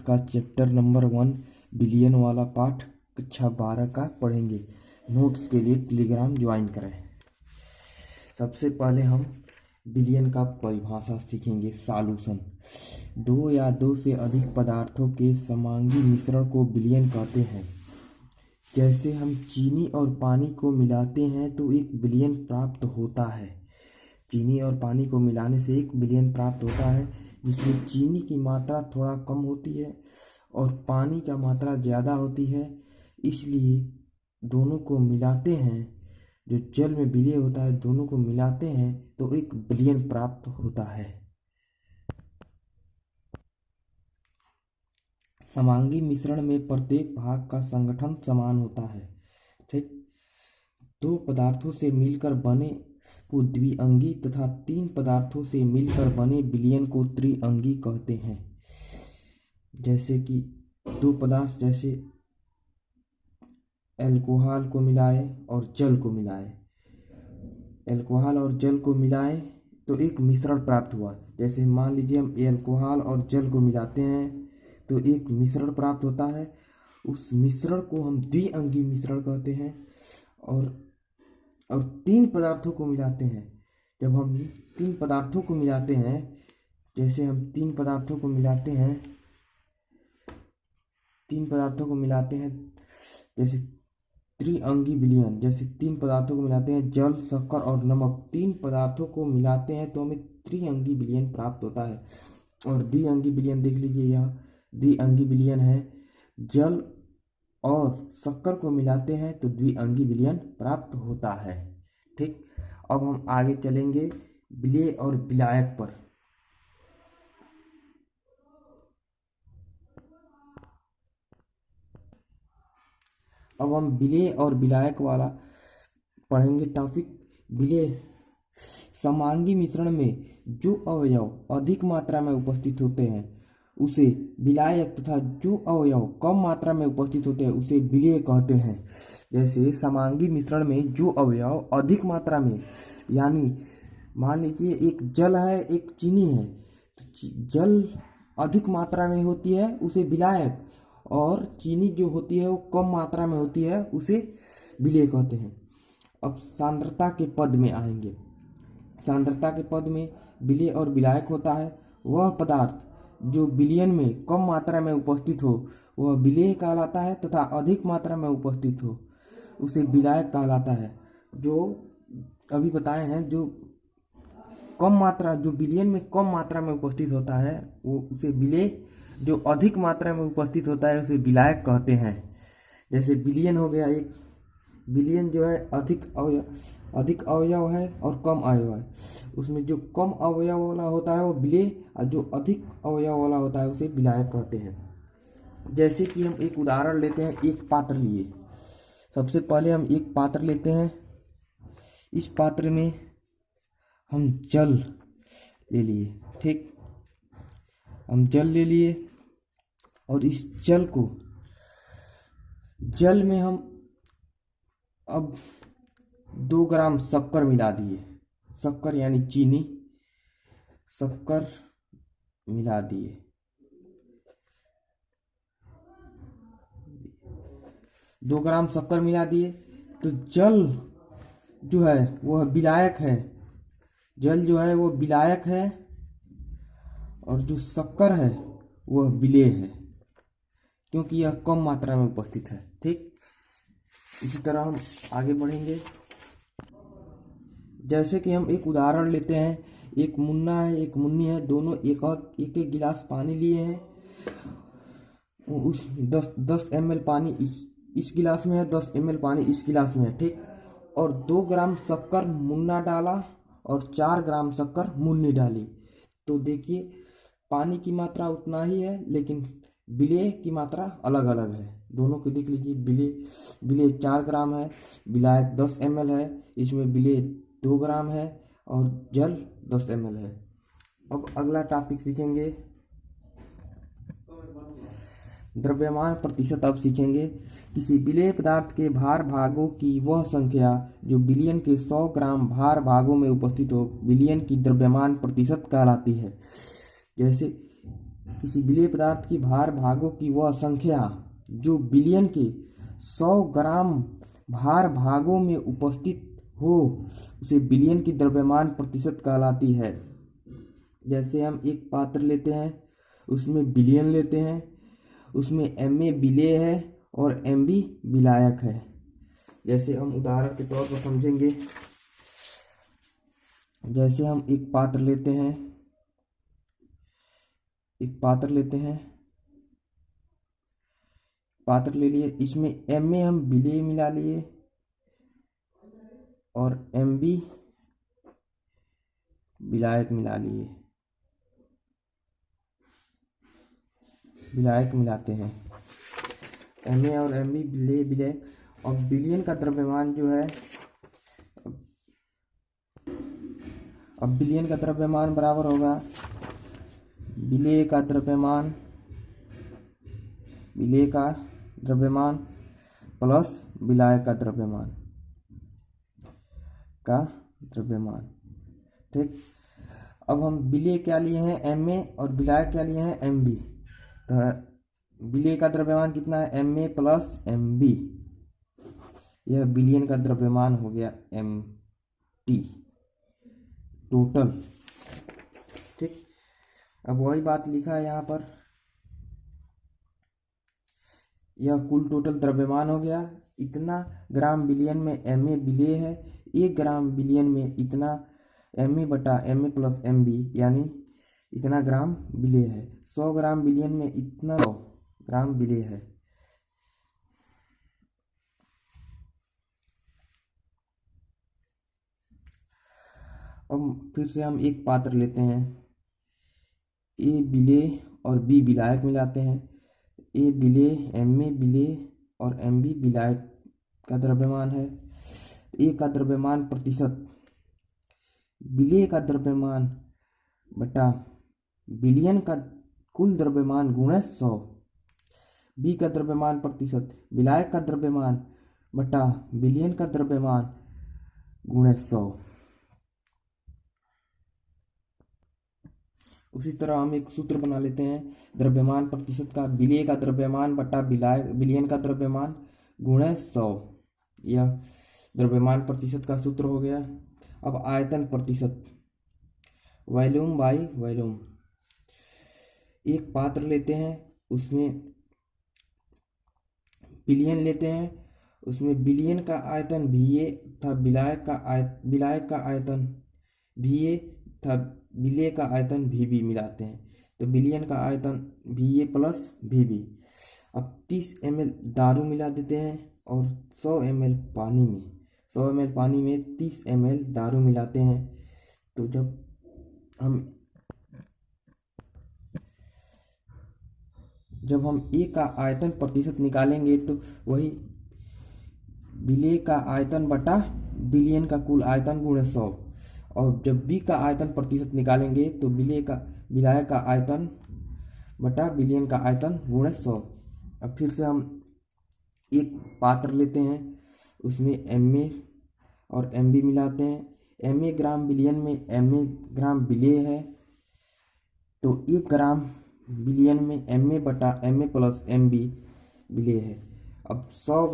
का chapter number 1 billion वाला पाठ कक्षा 12 का पढ़ेंगे। नोट्स के लिए टेलीग्राम ज्वाइन करें। सबसे पहले हम बिलियन का परिभाषा सीखेंगे। सॉल्यूशन, दो या दो से अधिक पदार्थों के समांगी मिश्रण को बिलियन कहते हैं। जैसे हम चीनी और पानी को मिलाते हैं तो एक बिलियन प्राप्त होता है। चीनी और पानी को मिलाने से एक बिलियन प्राप्त होता है, जिसमें चीनी की मात्रा थोड़ा कम होती है और पानी का मात्रा ज़्यादा होती है। इसलिए दोनों को मिलाते हैं, जो जल में विलय होता है, दोनों को मिलाते हैं तो एक बिलियन प्राप्त होता है। समांगी मिश्रण में प्रत्येक भाग का संगठन समान होता है। ठीक, दो पदार्थों से मिलकर बने को द्विअंगी तथा तीन पदार्थों से मिलकर बने विलयन को त्रिअंगी कहते हैं। जैसे कि दो पदार्थ जैसे अल्कोहल को मिलाए और जल को मिलाए, अल्कोहल और जल को मिलाए तो एक मिश्रण प्राप्त हुआ। जैसे मान लीजिए हम अल्कोहल और जल को मिलाते हैं तो एक मिश्रण प्राप्त होता है। उस मिश्रण को हम द्विअंगी मिश्रण कहते हैं। और तीन पदार्थों को मिलाते हैं, जब हम तीन पदार्थों को मिलाते हैं, जैसे हम तीन पदार्थों को मिलाते हैं जैसे त्रिअंगी विलयन, जैसे तीन पदार्थों को मिलाते हैं जल, शक्कर और नमक, तीन पदार्थों को मिलाते हैं तो हमें त्रिअंगी विलयन प्राप्त होता है। और द्विअंगी विलयन देख लीजिए, यह द्विअंगी विलयन है। जल और शक्कर को मिलाते हैं तो द्विअंगी विलयन प्राप्त होता है। ठीक, अब हम आगे चलेंगे विलेय और विलायक पर। अब हम विलेय और विलायक वाला पढ़ेंगे टॉपिक। विलेय, समांगी मिश्रण में जो अवयव अधिक मात्रा में उपस्थित होते हैं उसे विलायक तथा जो अवयव कम मात्रा में उपस्थित होते हैं उसे विलेय कहते हैं। जैसे समांगी मिश्रण में जो अवयव अधिक मात्रा में, यानी मान लीजिए एक जल है एक चीनी है, तो जल अधिक मात्रा में होती है उसे विलायक, और चीनी जो होती है वो कम मात्रा में होती है उसे विलेय कहते हैं। अब सांद्रता के पद में आएंगे। सांद्रता के पद में विलेय और विलायक होता है। वह पदार्थ जो विलयन में कम मात्रा में उपस्थित हो वह विलेय कहलाता है, तथा अधिक मात्रा में उपस्थित हो उसे विलायक कहलाता है। जो अभी बताए हैं, जो विलयन में कम मात्रा में उपस्थित होता है वो उसे विलेय, जो अधिक मात्रा में उपस्थित होता है उसे विलायक कहते हैं। जैसे विलयन हो गया, एक विलयन जो है अधिक अवयव है और कम अवयव है, उसमें जो कम अवयव वाला होता है वो विलेय और जो अधिक अवयव वाला होता है उसे विलायक कहते हैं। जैसे कि हम एक उदाहरण लेते हैं, एक पात्र लिए। सबसे पहले हम एक पात्र लेते हैं। इस पात्र में हम जल ले लिए। ठीक, हम जल ले लिए और इस जल में हम अब 2 ग्राम शक्कर मिला दिए। शक्कर यानी चीनी, शक्कर मिला दिए। 2 ग्राम शक्कर मिला दिए तो जल जो है वह विलायक है। जल जो है वो विलायक है और जो शक्कर है वह विलेय है, क्योंकि यह कम मात्रा में उपस्थित है। ठीक, इसी तरह हम आगे बढ़ेंगे। जैसे कि हम एक उदाहरण लेते हैं, एक मुन्ना है एक मुन्नी है, दोनों एक एक गिलास पानी लिए हैं। उस 10 ml पानी इस गिलास में है, 10 ml पानी इस गिलास में है। ठीक, और 2 ग्राम शक्कर मुन्ना डाला और 4 ग्राम शक्कर मुन्नी डाली, तो देखिए पानी की मात्रा उतना ही है लेकिन विलेय की मात्रा अलग अलग है। दोनों को देख लीजिए, विलेय 4 ग्राम है, विलायक 10 ml है, इसमें विलेय 2 ग्राम है और जल 10 ml है। अब अगला टॉपिक सीखेंगे द्रव्यमान प्रतिशत। अब सीखेंगे किसी विलेय पदार्थ के भार भागों की वह संख्या जो विलयन के 100 ग्राम भार भागों में उपस्थित हो, विलयन की द्रव्यमान प्रतिशत कहलाती है। जैसे किसी विलेय पदार्थ की भार भागों की वह संख्या जो बिलियन के 100 ग्राम भार भागों में उपस्थित हो उसे बिलियन की द्रव्यमान प्रतिशत कहलाती है। जैसे हम एक पात्र लेते हैं, उसमें बिलियन लेते हैं, उसमें एमए विलेय है और एमबी विलायक है। जैसे हम उदाहरण के तौर पर समझेंगे, जैसे हम एक पात्र लेते हैं, पात्र ले लिए, इसमें एमए हम विलेय मिला लिए और एमबी विलायक मिलाते हैं। एमए और एमबी विलायक। और बिलियन का द्रव्यमान जो है, अब बिलियन का द्रव्यमान बराबर होगा विलेय का द्रव्यमान प्लस विलायक का द्रव्यमान। ठीक। अब हम विलेय क्या लिए हैं, एमए, और विलायक क्या लिए हैं, एमबी। तो विलेय का द्रव्यमान कितना है, एमए प्लस एमबी। यह बिलियन का द्रव्यमान हो गया एमटी टोटल। ठीक। अब वही बात लिखा है यहाँ पर, यह कुल टोटल द्रव्यमान हो गया। इतना ग्राम बिलियन में एमए विलेय है, 1 ग्राम बिलियन में इतना एमए बटा एमए प्लस एमबी, यानी इतना ग्राम विलेय है। 100 ग्राम बिलियन में इतना ग्राम विलेय है। अब फिर से हम एक पात्र लेते हैं, ए विलेय और बी विलायक मिलाते हैं। ए विलेय, एमए विलेय और एमबी विलायक का द्रव्यमान है। ए का द्रव्यमान प्रतिशत विलेय का द्रव्यमान बटा बिलियन का कुल द्रव्यमान गुणे 100। बी का द्रव्यमान प्रतिशत विलायक का द्रव्यमान बटा बिलियन का द्रव्यमान गुणे 100। उसी तरह हम एक सूत्र बना लेते हैं, द्रव्यमान प्रतिशत का विलेय का द्रव्यमान बटा बिलियन का द्रव्यमान गुणे 100। यह द्रव्यमान प्रतिशत का सूत्र हो गया। अब आयतन प्रतिशत, वॉल्यूम बाय वॉल्यूम। एक पात्र लेते हैं, उसमें बिलियन लेते हैं, उसमें बिलियन का आयतन VA था, विलायक का आयतन VA था, विलेय का आयतन VB मिलाते हैं। तो बिलियन का आयतन VA प्लस VB। अब 30 ml दारू मिला देते हैं और 100 ml पानी में 30 ml दारू मिलाते हैं। तो जब हम ए का आयतन प्रतिशत निकालेंगे तो वही विलेय का आयतन बटा बिलियन का कुल आयतन गुणे 100। और जब बी का आयतन प्रतिशत निकालेंगे तो विलायक का आयतन बटा बिलियन का आयतन गुणे 100। अब फिर से हम एक पात्र लेते हैं, उसमें एमए और एमबी मिलाते हैं। एमए ग्राम बिलियन में एमए ग्राम विलेय है, तो 1 ग्राम बिलियन में एमए बटा एमए प्लस एमबी विलेय है। अब 100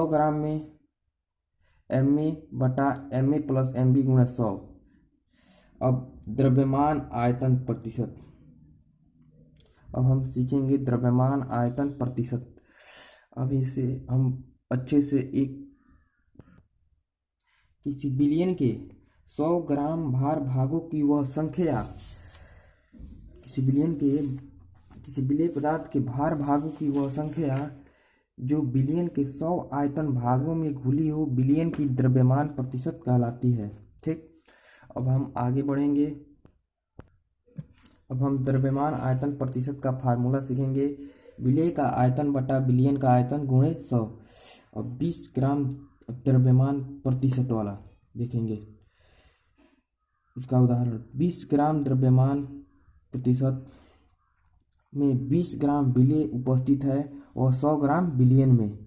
ग्राम में एमए बटा एमए प्लस एमबी गुणा 100। अब द्रव्यमान आयतन प्रतिशत, अब हम सीखेंगे द्रव्यमान आयतन प्रतिशत। अब इसे हम अच्छे से किसी बिलियन के 100 ग्राम भार भागों की वह संख्या, किसी विलेय पदार्थ के भार भागों की वह संख्या जो बिलियन के 100 आयतन भागों में घुली हो, बिलियन की द्रव्यमान प्रतिशत कहलाती है। ठीक। अब हम आगे बढ़ेंगे। अब हम द्रव्यमान आयतन प्रतिशत का फार्मूला सीखेंगे, विलेय का आयतन बटा बिलियन का आयतन गुणे 100। अब 20 ग्राम द्रव्यमान प्रतिशत वाला देखेंगे, उसका उदाहरण 20 ग्राम द्रव्यमान प्रतिशत में 20 ग्राम विलेय उपस्थित है और 100 ग्राम बिलियन में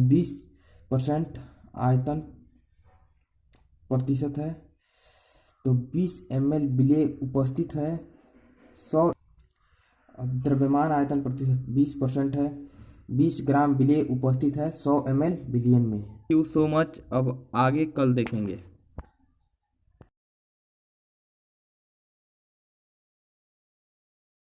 20% आयतन प्रतिशत है तो 20 ml विलेय उपस्थित है 100। अब द्रव्यमान आयतन प्रतिशत 20% है। 20 ग्राम विलेय उपस्थित है 100 ml विलयन में। Thank you so much. अब आगे कल देखेंगे।